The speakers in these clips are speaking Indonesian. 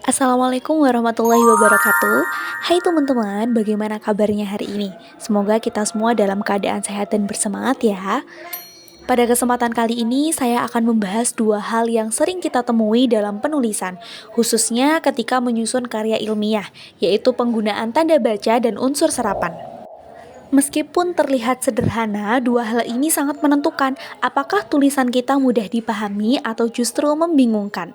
Assalamualaikum warahmatullahi wabarakatuh. Hai teman-teman, bagaimana kabarnya hari ini? Semoga kita semua dalam keadaan sehat dan bersemangat ya. Pada kesempatan kali ini, saya akan membahas dua hal yang sering kita temui dalam penulisan, khususnya ketika menyusun karya ilmiah, yaitu penggunaan tanda baca dan unsur serapan. Meskipun terlihat sederhana, dua hal ini sangat menentukan apakah tulisan kita mudah dipahami atau justru membingungkan.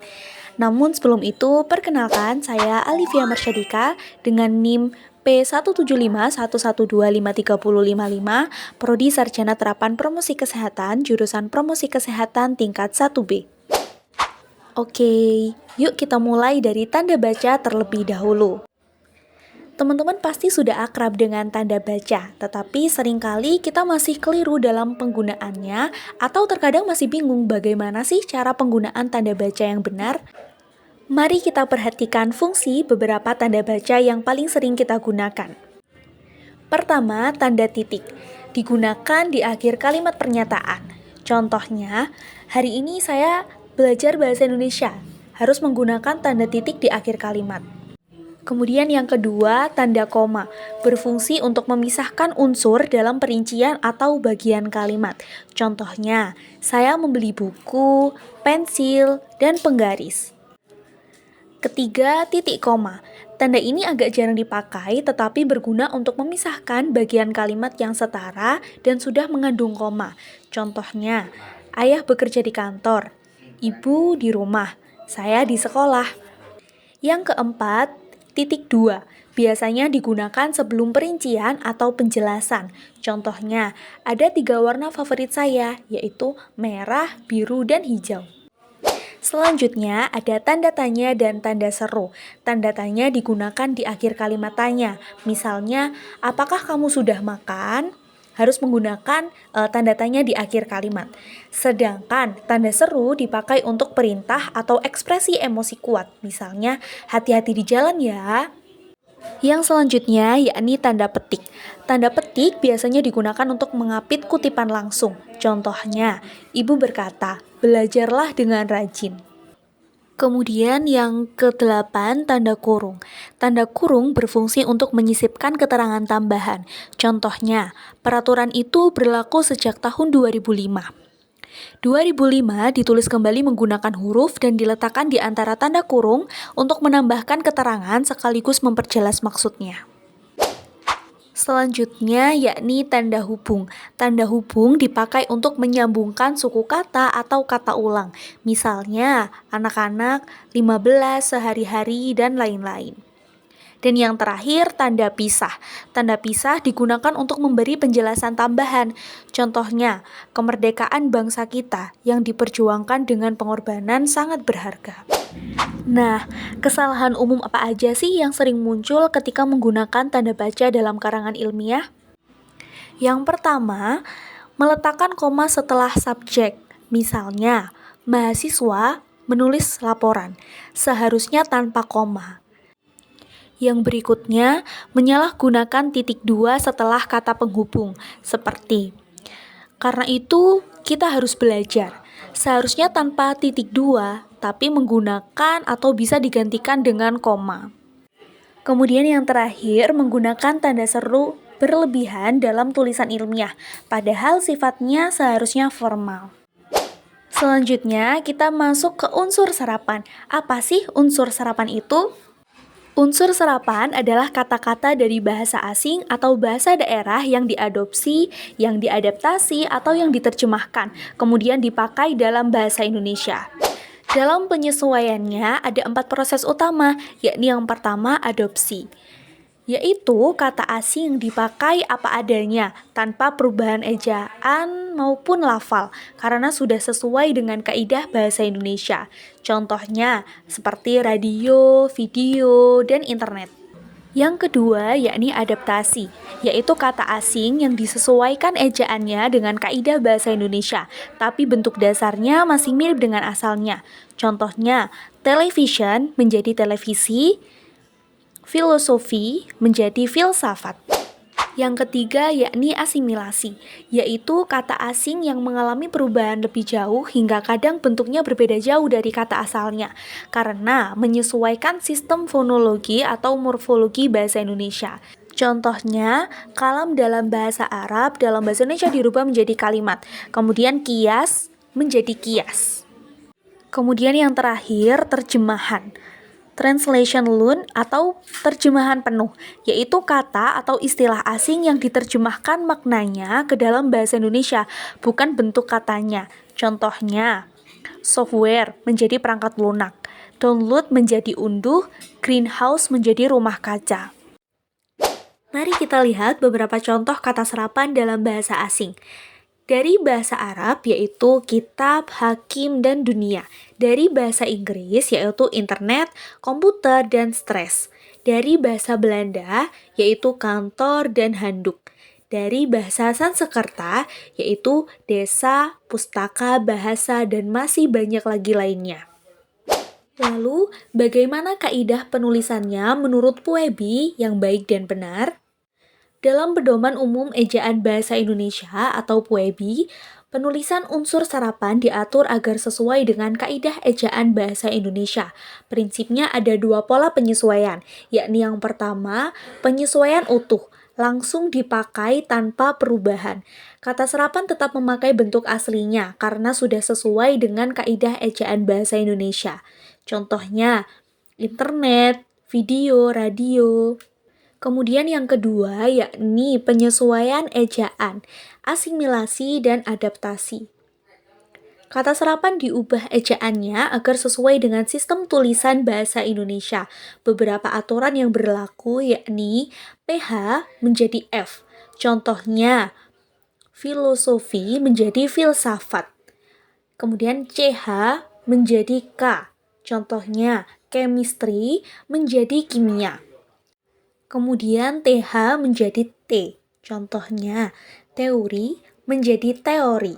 Namun sebelum itu, perkenalkan saya Alivia Marsyadika dengan NIM P17511253055, Prodi Sarjana Terapan Promosi Kesehatan, jurusan Promosi Kesehatan tingkat 1B. Oke, yuk kita mulai dari tanda baca terlebih dahulu. Teman-teman pasti sudah akrab dengan tanda baca, tetapi seringkali kita masih keliru dalam penggunaannya atau terkadang masih bingung bagaimana sih cara penggunaan tanda baca yang benar. Mari kita perhatikan fungsi beberapa tanda baca yang paling sering kita gunakan. Pertama, tanda titik. Digunakan di akhir kalimat pernyataan. Contohnya, hari ini saya belajar bahasa Indonesia. Harus menggunakan tanda titik di akhir kalimat. Kemudian yang kedua, tanda koma, berfungsi untuk memisahkan unsur dalam perincian atau bagian kalimat. Contohnya, saya membeli buku, pensil, dan penggaris. Ketiga, titik koma. Tanda ini agak jarang dipakai tetapi berguna untuk memisahkan bagian kalimat yang setara dan sudah mengandung koma. Contohnya, ayah bekerja di kantor, ibu di rumah, saya di sekolah. Yang keempat, titik dua. Biasanya digunakan sebelum perincian atau penjelasan. Contohnya, ada 3 warna favorit saya, yaitu merah, biru, dan hijau. Selanjutnya, ada tanda tanya dan tanda seru. Tanda tanya digunakan di akhir kalimat tanya. Misalnya, apakah kamu sudah makan? Harus menggunakan tanda tanya di akhir kalimat. Sedangkan tanda seru dipakai untuk perintah atau ekspresi emosi kuat. Misalnya, hati-hati di jalan ya. Yang selanjutnya yakni tanda petik. Tanda petik biasanya digunakan untuk mengapit kutipan langsung. Contohnya, ibu berkata, belajarlah dengan rajin. Kemudian yang ke-8, tanda kurung. Tanda kurung berfungsi untuk menyisipkan keterangan tambahan. Contohnya, peraturan itu berlaku sejak tahun 2005. 2005 ditulis kembali menggunakan huruf dan diletakkan di antara tanda kurung untuk menambahkan keterangan sekaligus memperjelas maksudnya. Selanjutnya yakni tanda hubung. Tanda hubung dipakai untuk menyambungkan suku kata atau kata ulang. Misalnya, anak-anak, 15, sehari-hari, dan lain-lain. Dan yang terakhir, tanda pisah. Tanda pisah digunakan untuk memberi penjelasan tambahan. Contohnya, kemerdekaan bangsa kita yang diperjuangkan dengan pengorbanan sangat berharga. Nah, kesalahan umum apa aja sih yang sering muncul ketika menggunakan tanda baca dalam karangan ilmiah? Yang pertama, meletakkan koma setelah subjek. Misalnya, mahasiswa menulis laporan, seharusnya tanpa koma. Yang berikutnya, menyalahgunakan titik dua setelah kata penghubung, seperti karena itu kita harus belajar. Seharusnya tanpa titik dua, tapi menggunakan atau bisa digantikan dengan koma. Kemudian yang terakhir, menggunakan tanda seru berlebihan dalam tulisan ilmiah, padahal sifatnya seharusnya formal. Selanjutnya, kita masuk ke unsur serapan. Apa sih unsur serapan itu? Unsur serapan adalah kata-kata dari bahasa asing atau bahasa daerah yang diadopsi, yang diadaptasi, atau yang diterjemahkan, kemudian dipakai dalam bahasa Indonesia. Dalam penyesuaiannya ada 4 proses utama, yakni yang pertama adopsi, yaitu kata asing dipakai apa adanya, tanpa perubahan ejaan maupun lafal, karena sudah sesuai dengan kaidah bahasa Indonesia. Contohnya, seperti radio, video, dan internet. Yang kedua, yakni adaptasi, yaitu kata asing yang disesuaikan ejaannya dengan kaidah bahasa Indonesia, tapi bentuk dasarnya masih mirip dengan asalnya. Contohnya, television menjadi televisi, filosofi menjadi filsafat. Yang ketiga yakni asimilasi, yaitu kata asing yang mengalami perubahan lebih jauh hingga kadang bentuknya berbeda jauh dari kata asalnya, karena menyesuaikan sistem fonologi atau morfologi bahasa Indonesia. Contohnya, kalam dalam bahasa Arab dalam bahasa Indonesia dirubah menjadi kalimat, kemudian kias menjadi kias. Kemudian yang terakhir, terjemahan. Translation loan atau terjemahan penuh, yaitu kata atau istilah asing yang diterjemahkan maknanya ke dalam bahasa Indonesia, bukan bentuk katanya. Contohnya, software menjadi perangkat lunak, download menjadi unduh, greenhouse menjadi rumah kaca. Mari kita lihat beberapa contoh kata serapan dalam bahasa asing. Dari bahasa Arab yaitu kitab, hakim, dan dunia. Dari bahasa Inggris yaitu internet, komputer, dan stres. Dari bahasa Belanda yaitu kantor dan handuk. Dari bahasa Sanskerta yaitu desa, pustaka, bahasa, dan masih banyak lagi lainnya. Lalu, bagaimana kaidah penulisannya menurut Puebi yang baik dan benar? Dalam Pedoman Umum Ejaan Bahasa Indonesia atau Puebi, penulisan unsur serapan diatur agar sesuai dengan kaidah ejaan bahasa Indonesia. Prinsipnya ada dua pola penyesuaian, yakni yang pertama, penyesuaian utuh, langsung dipakai tanpa perubahan. Kata serapan tetap memakai bentuk aslinya karena sudah sesuai dengan kaidah ejaan bahasa Indonesia. Contohnya, internet, video, radio. Kemudian yang kedua yakni penyesuaian ejaan, asimilasi, dan adaptasi. Kata serapan diubah ejaannya agar sesuai dengan sistem tulisan bahasa Indonesia. Beberapa aturan yang berlaku yakni PH menjadi F. Contohnya, filosofi menjadi filsafat. Kemudian CH menjadi K. Contohnya, chemistry menjadi kimia. Kemudian TH menjadi T. Contohnya, teori menjadi teori.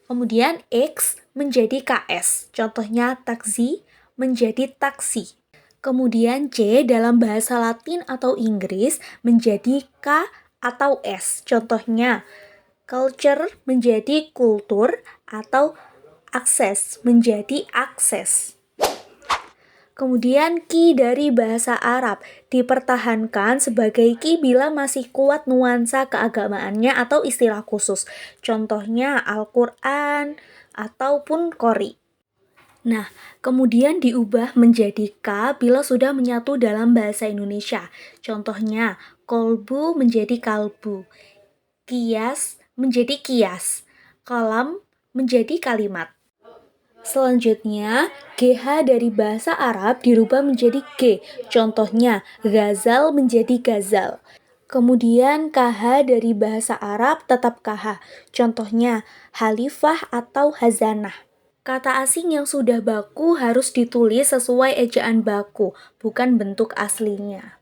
Kemudian X menjadi KS. Contohnya, taksi menjadi taksi. Kemudian C dalam bahasa Latin atau Inggris menjadi K atau S. Contohnya, culture menjadi kultur atau akses menjadi akses. Kemudian ki dari bahasa Arab dipertahankan sebagai ki bila masih kuat nuansa keagamaannya atau istilah khusus. Contohnya Al-Quran ataupun Qori. Nah, kemudian diubah menjadi ka bila sudah menyatu dalam bahasa Indonesia. Contohnya kolbu menjadi kalbu, kias menjadi kias, kalam menjadi kalimat. Selanjutnya, GH dari bahasa Arab dirubah menjadi G. Contohnya, ghazal menjadi gazal. Kemudian KH dari bahasa Arab tetap KH. Contohnya, halifah atau hazanah. Kata asing yang sudah baku harus ditulis sesuai ejaan baku, bukan bentuk aslinya.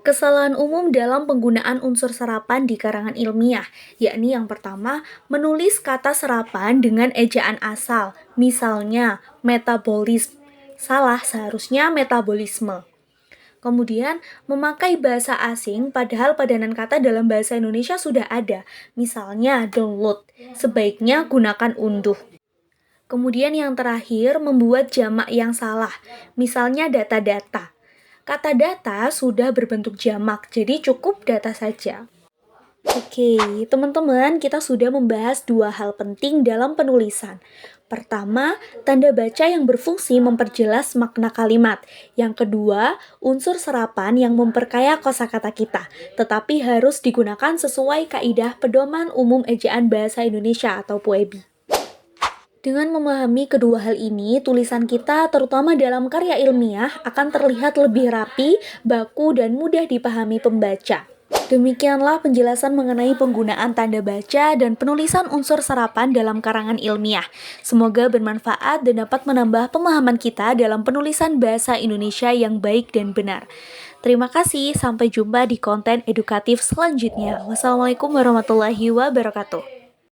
Kesalahan umum dalam penggunaan unsur serapan di karangan ilmiah, yakni yang pertama, menulis kata serapan dengan ejaan asal, misalnya metabolisme. Salah, seharusnya metabolisme. Kemudian, memakai bahasa asing padahal padanan kata dalam bahasa Indonesia sudah ada, misalnya download. Sebaiknya gunakan unduh. Kemudian yang terakhir, membuat jamak yang salah, misalnya data-data. Kata data sudah berbentuk jamak, jadi cukup data saja. Oke, teman-teman, kita sudah membahas dua hal penting dalam penulisan. Pertama, tanda baca yang berfungsi memperjelas makna kalimat. Yang kedua, unsur serapan yang memperkaya kosakata kita, tetapi harus digunakan sesuai kaidah Pedoman Umum Ejaan Bahasa Indonesia atau Puebi. Dengan memahami kedua hal ini, tulisan kita, terutama dalam karya ilmiah, akan terlihat lebih rapi, baku, dan mudah dipahami pembaca. Demikianlah penjelasan mengenai penggunaan tanda baca dan penulisan unsur serapan dalam karangan ilmiah. Semoga bermanfaat dan dapat menambah pemahaman kita dalam penulisan bahasa Indonesia yang baik dan benar. Terima kasih, sampai jumpa di konten edukatif selanjutnya. Wassalamualaikum warahmatullahi wabarakatuh.